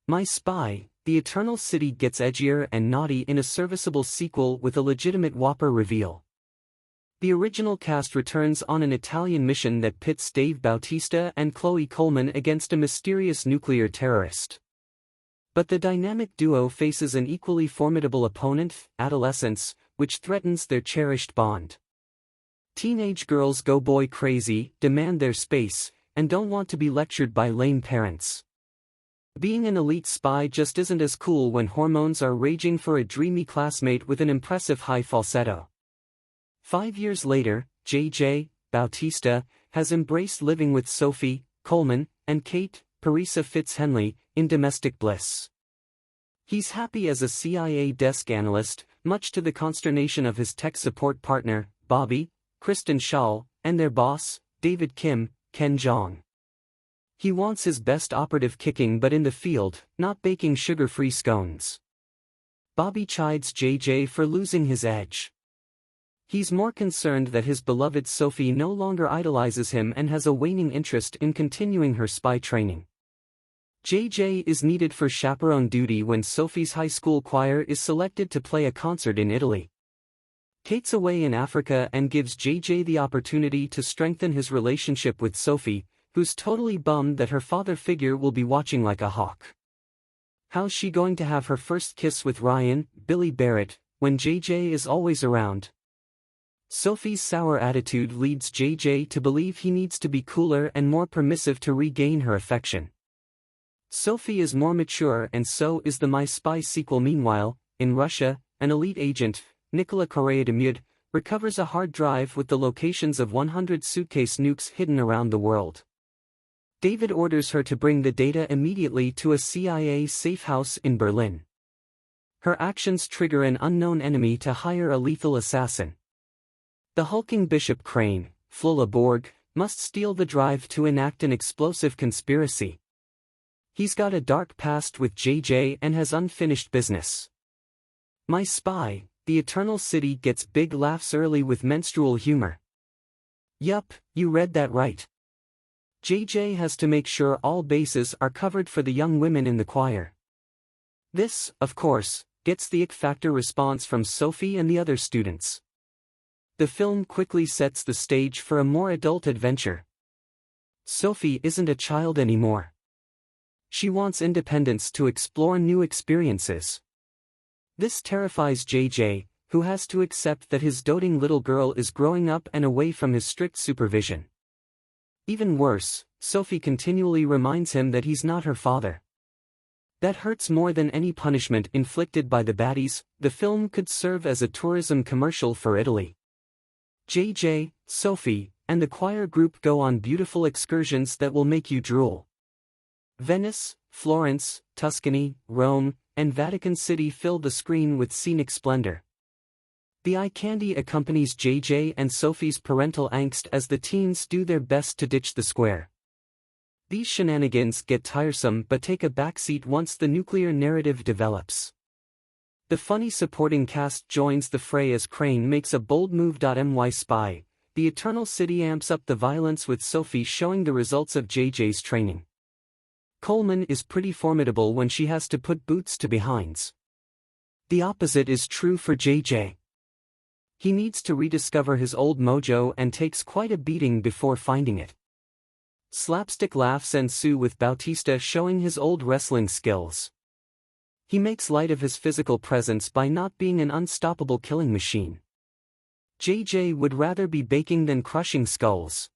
My Spy, The Eternal City gets edgier and naughty in a serviceable sequel with a legitimate whopper reveal. The original cast returns on an Italian mission that pits Dave Bautista and Chloe Coleman against a mysterious nuclear terrorist. But the dynamic duo faces an equally formidable opponent, adolescence, which threatens their cherished bond. Teenage girls go boy crazy, demand their space, and don't want to be lectured by lame parents. Being an elite spy just isn't as cool when hormones are raging for a dreamy classmate with an impressive high falsetto. 5 years later, J.J. Bautista has embraced living with Sophie Coleman and Kate Parisa Fitz-Henley in domestic bliss. He's happy as a CIA desk analyst, much to the consternation of his tech support partner, Bobby, Kristen Schaal, and their boss, David Kim, Ken Jeong. He wants his best operative kicking but in the field, not baking sugar-free scones. Bobby chides JJ for losing his edge. He's more concerned that his beloved Sophie no longer idolizes him and has a waning interest in continuing her spy training. JJ is needed for chaperone duty when Sophie's high school choir is selected to play a concert in Italy. Kate's away in Africa and gives JJ the opportunity to strengthen his relationship with Sophie, who's totally bummed that her father figure will be watching like a hawk. How's she going to have her first kiss with Ryan, Billy Barrett, when JJ is always around? Sophie's sour attitude leads JJ to believe he needs to be cooler and more permissive to regain her affection. Sophie is more mature and so is the My Spy sequel. Meanwhile, in Russia, an elite agent, Nicola Correa-Demude, recovers a hard drive with the locations of 100 suitcase nukes hidden around the world. David orders her to bring the data immediately to a CIA safe house in Berlin. Her actions trigger an unknown enemy to hire a lethal assassin. The hulking Bishop Crane, Flula Borg, must steal the drive to enact an explosive conspiracy. He's got a dark past with JJ and has unfinished business. My Spy, The Eternal City gets big laughs early with menstrual humor. Yup, you read that right. JJ has to make sure all bases are covered for the young women in the choir. This, of course, gets the ick factor response from Sophie and the other students. The film quickly sets the stage for a more adult adventure. Sophie isn't a child anymore. She wants independence to explore new experiences. This terrifies JJ, who has to accept that his doting little girl is growing up and away from his strict supervision. Even worse, Sophie continually reminds him that he's not her father. That hurts more than any punishment inflicted by the baddies. The film could serve as a tourism commercial for Italy. JJ, Sophie, and the choir group go on beautiful excursions that will make you drool. Venice, Florence, Tuscany, Rome, and Vatican City fill the screen with scenic splendor. The eye candy accompanies JJ and Sophie's parental angst as the teens do their best to ditch the square. These shenanigans get tiresome but take a backseat once the nuclear narrative develops. The funny supporting cast joins the fray as Crane makes a bold move. My Spy, The Eternal City amps up the violence with Sophie showing the results of JJ's training. Coleman is pretty formidable when she has to put boots to behinds. The opposite is true for JJ. He needs to rediscover his old mojo and takes quite a beating before finding it. Slapstick laughs ensue with Bautista showing his old wrestling skills. He makes light of his physical presence by not being an unstoppable killing machine. JJ would rather be baking than crushing skulls.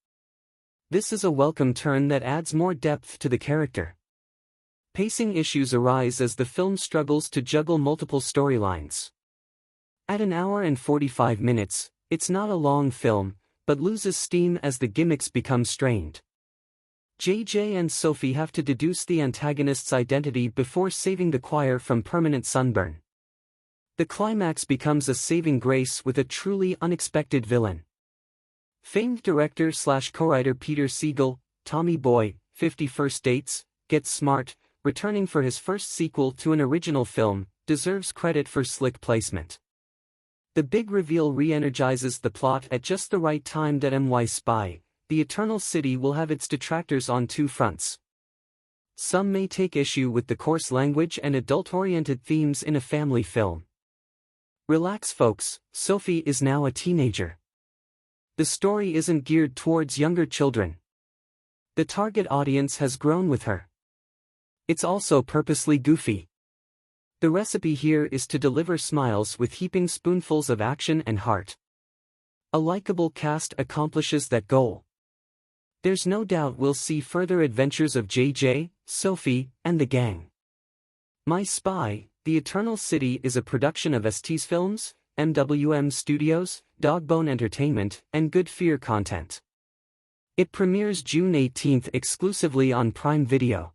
This is a welcome turn that adds more depth to the character. Pacing issues arise as the film struggles to juggle multiple storylines. At an hour and 45 minutes, it's not a long film, but loses steam as the gimmicks become strained. JJ and Sophie have to deduce the antagonist's identity before saving the choir from permanent sunburn. The climax becomes a saving grace with a truly unexpected villain. Famed director/co-writer Peter Siegel, Tommy Boy, 50 First Dates, Get Smart, returning for his first sequel to an original film, deserves credit for slick placement. The big reveal re-energizes the plot at just the right time. My Spy, The Eternal City will have its detractors on two fronts. Some may take issue with the coarse language and adult-oriented themes in a family film. Relax folks, Sophie is now a teenager. The story isn't geared towards younger children. The target audience has grown with her. It's also purposely goofy. The recipe here is to deliver smiles with heaping spoonfuls of action and heart. A likable cast accomplishes that goal. There's no doubt we'll see further adventures of JJ, Sophie, and the gang. My Spy, The Eternal City is a production of ST's Films, MWM Studios, Dogbone Entertainment, and Good Fear Content. It premieres June 18 exclusively on Prime Video.